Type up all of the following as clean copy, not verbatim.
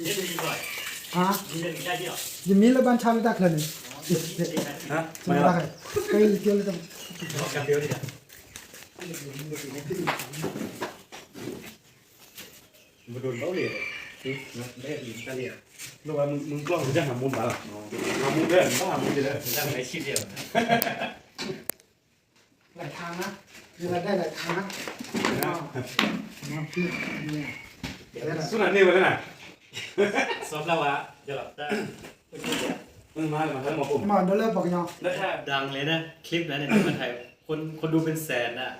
นี่เป็นยังไงฮะนี่เป็นยังไงที่หรอยังมีระบาดชาลิตาเคลื่อนฮะไม่ได้ใครเกี่ยวเลยตั้งกับเดียวนี่แหละมาโดนเบ้าเลยไม่ได้ยินกันเลยรู้ว่ามึงกล้องจะหามุมบ้าหรอหามุมเด้อต้องหามุมเด้อ ตั้งในชีพเดียวหลายทางนะเวลาได้หลายทางนะพี่เนี่ย สุนัขนี่ไปแล้วน่ะซ้อมแล้ววะเดี๋ยวหลับตามึงมาเลยมาให้หมอผม มาเดี๋ยวเลิกบอกยัง แล้วถ้าดังเลยนะคลิปนั้นเนี่ยมันถ่ายคนดูเป็นแสนอ่ะ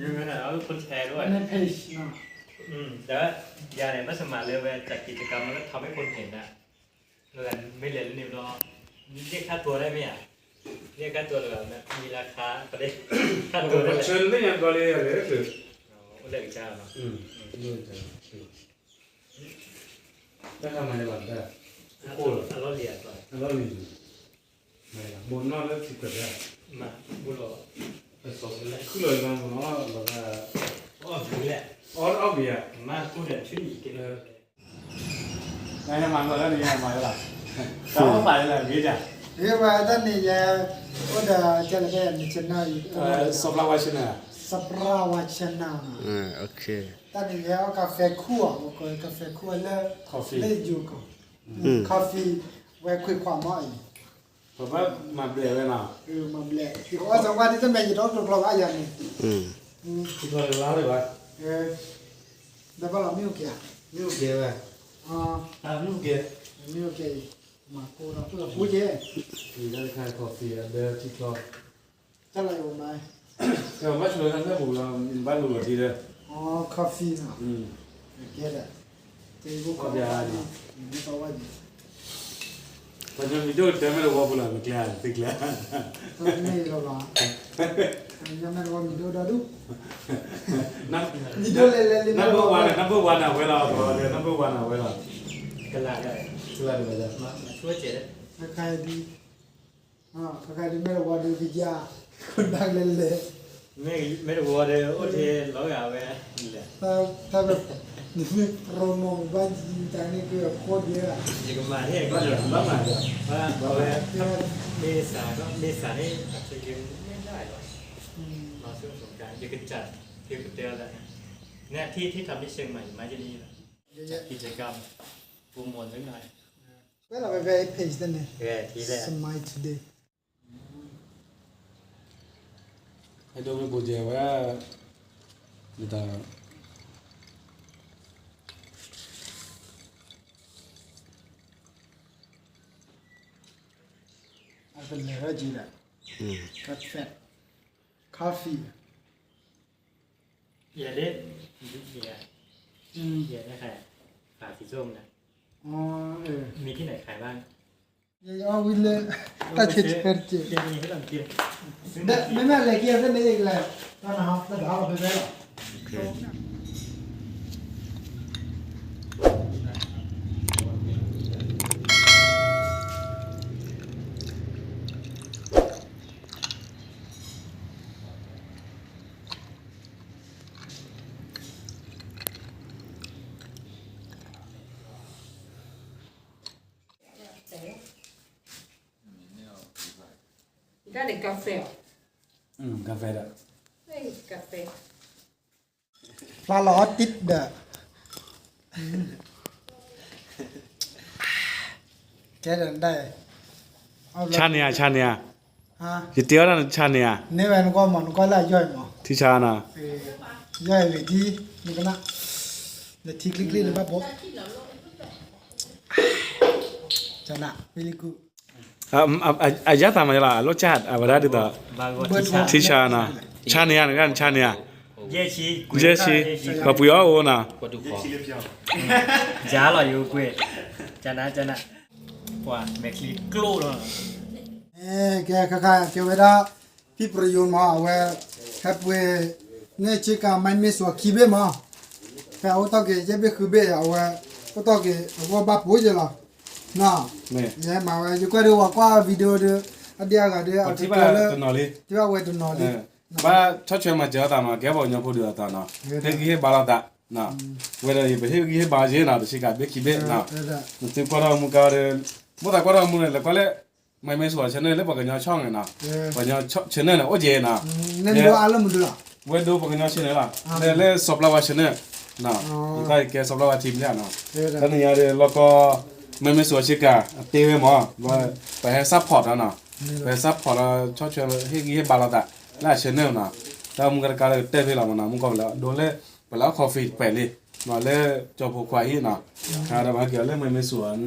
ยังไงแล้วคนแชร์ด้วย ในเพจนะ แต่ว่ายาเนี่ยไม่สมัครเลยเว้ยจัดกิจกรรมมันก็ทำให้คนเห็นอ่ะเรียนไม่เรียนนิวรอเรียกค่าตัวได้ไหมอ่ะเรียกค่าตัวเลยนะมีราคาประเด็นค่าตัวได้เลย เชิญเลยยังก็เลยเลยคือเลิกจ้าเนาะนู่นจ้ะได้ทำอะไรบ้างได้โอ้เราเรียนก่อน แล้วนี่ไม่ละบนนอกแล้วสิบเกิดได้มาบุรุษผสมเลยคือเลยมาเนาะแล้วก็อ๋อถึงแหละอ๋อเอาเบียร์มากูเดินชื่ออีกกินเลยนายทำมันแล้วนี่มาแล้วล่ะเขาไปแล้วนี่จ้ะเรียกว่าท่านนี่จะว่าจะจะอะไรนี่ชนะอีกสำหรับว่าชนะสัปราวชนะโอเคท่านนี่เอากาแฟคั่วก็กาแฟคั่วแล้วเล่อยู่ก็กาแฟไว้คุยความหมายผมว่ามาเบียร์ไว้น่ะมาเบียร์ที่เขาสังวาที่จะไม่ยินดีตกลงอะไรอย่างนี้ที่เขาเล่าเลยว่าแต่ว่าเราไม่โอเคไม่โอเคเว้ยไม่โอเคไม่โอเคมาโคเราเพื่อพูดเยอะมีได้ขายกาแฟเดิมที่เขาจะอะไรออกมาเดี๋ยวมาช่วยทำให้ผมเราบ้านหลวงทีเดียวอ๋อกาแฟนะเกลือเจ้าบุกเข้าไปนี่ก็ว่าดีพอจะมีโจทย์เต็มเลยว่าบุหรี่ไม่กล้าติดแล้วไม่รู้ละยังไม่รู้ว่ามีโดดดูนับมีโดเลยเลยนับเบอร์วันอ่ะเวลาพอเดี๋ยวนับเบอร์วันอ่ะเวลากันละได้ช่วยได้มาช่วยเจ๊ได้ใครดีใครดีไม่รู้ว่าดูวิจารคนดังเลยเลยไม่รู้ว่าเดี๋ยวโอเคร้อยเอาไว้นี่แหละถ้าแบบนี่โปรโมทบ้านจริงจังนี่คือโคตรเยอะอย่างกับมาที่ก็เดี๋ยวรับมาเดี๋ยวว่าเราเมษาก็เมษานี่อาจจะยังไม่ได้หรอกมาช่วงสงกรานต์ยังกันจัดเที่ยวกับเดียวแล้วเนี่ยที่ทำที่เชียงใหม่มาจะนี่กิจกรรมโปรโมทสักหน่อยเวลาไปเพจนั่นเนี่ยทีแรก Smile Today ให้ดูไปบูเจว่าดูตาเป็นเลยว่าจีละกาแฟคาเฟ่อย่าเล่นอย่าได้ขายขายสีส้มนะมีที่ไหนขายบ้างอย่าวิลล์ตัดเฉดเฉดยังมีให้ลองกินไม่แม่เลยเกี่ยวกันได้อีกแล้วตอนนั้นเราเอาไปแล้วได้เด็กกาแฟกาแฟได้ได้กาแฟปลาหลอดติดเด้อแกเดินได้ชาเนียฮะยี่เตี้ยนั่นชาเนียนี่แม่นก็ไล่ย่อยมั้งที่ชานะย่อยเลยที่นี่ก็นะเดี๋ยวที่คลิกๆเลยป่ะปุ๊บจะน่ะ really good aja ta majala lo chat abada de ta ti cha na cha ne ya kan cha ne ya เย่ชีba pu yo o na กดดูขอจ้าหล่ออยู่กวยจ้านะว่าแม็กลีกลูแล้วแกค่ะเกี่ยวกับพี่ประยุนมาเอาไว้ครับเวเนี่ยชิคาไม่มีส่วนคีเบมาแต่เอาตอกเกจะไปคือเบเอาไว้ก็ตอกเกว่าบ้าปุ๋ยจะหรอน่ะเนี่ยมาไว้อยู่ก็ดูว่าวิดีโอดูอันเดียวกันเดียวที่ว่าตัวนอลีที่ว่าเวตัวนอลีบ้าชอบชวนมาเจอตามาแกบอกยังพูดเดือดตาเนาะเด็กที่บาลาดะ นะเวลาไปเฮบาเจนะสิกาเบคิเบนะมันติกว่ามุกาเรมุตากว่ามุเนี่ยแล้วก็เลยไม่สวยฉันเลยปากกันยาช่องนะปากกันยาฉันเนี่ยโอเจนะ นั่นดูอารมณ์ดูล่ะ เวดูปากกันยาฉันละเลยสอบลาวฉันเนี่ยนะได้แกสอบลาวทีมเนี่ยนะตอนนี้แล้วก็ไม่สวยสิกาเตะมั้งว่าไปให้ซัพพอร์ตนะไปซัพพอร์ตชอบชวนเฮบาลาดะแล้วฉันเนี่ยนะแต่มึงก็การเตะไปแล้วนะมึงก็แล้วโดนเลยไปแล้วคอฟฟี่ไปเลยมาเลยจบควายนะแต่บางทีเลยไม่สวน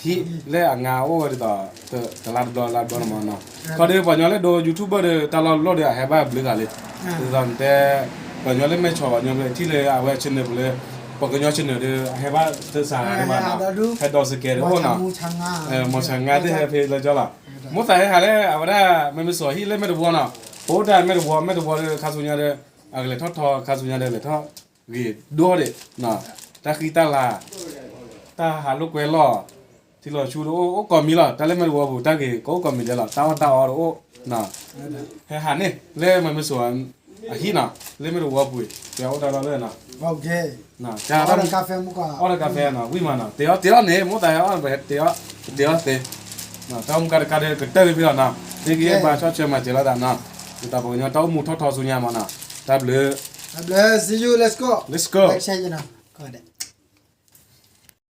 ฮิเลยงาโอ้ดิต่ลาดบอลมาเนาะก็เดี๋ยวปัญญาเลยดูยูทูบเบอร์ตลอดรอดเดี๋ยวให้บ้าบลิกอะไรตอนแต่ปัญญาเลยไม่ชอบปัญญาเลยที่เลยเอาไว้ชินเลยปัญญาชินเลยให้บ้าเตสารให้บ้าเนาะให้ดอสเกตโอ้เนาะมอช่างงานที่ให้เพลย์เลยจ้ะล่ะมุดแต่ให้เลยเอาได้ไม่สวยฮิเลยไม่ดูบัวเนาะโอ้ได้ไม่ดูบัวเลยข้าสุญญาเลยอะไรทอข้าสุญญาเลยทอวีดูดิเนาะแต่คือตาลาตาหาลูกเวลล์ที่เราชูโอ้ก่อนมีละแต่เล่นไม่รู้ว่าบุตรกี่ก็ก่อนมีเดียวละตาวันตาอ๋อโอ้น่ะให้หันนี่เล่นมันไม่สวนฮีน่ะเล่นไม่รู้ว่าบุยเดี๋ยวตาเราเล่นน่ะ โอเค น่ะจ้า เอากาแฟมุกอ่ะ เอากาแฟน่ะวิมาน่ะเดี๋ยวเนี่ยมุดแต่เอาไปเดี๋ยวเตะน่ะตามุกการเกิดเตะพี่ละน่ะที่กี่บ้านชอบเชื่อมาเจริญน่ะแต่พอเนี่ยตามุดทอสุญญามาน่ะตาเบล Let's see you let's go let's go ใช่ไหมนะก็ได้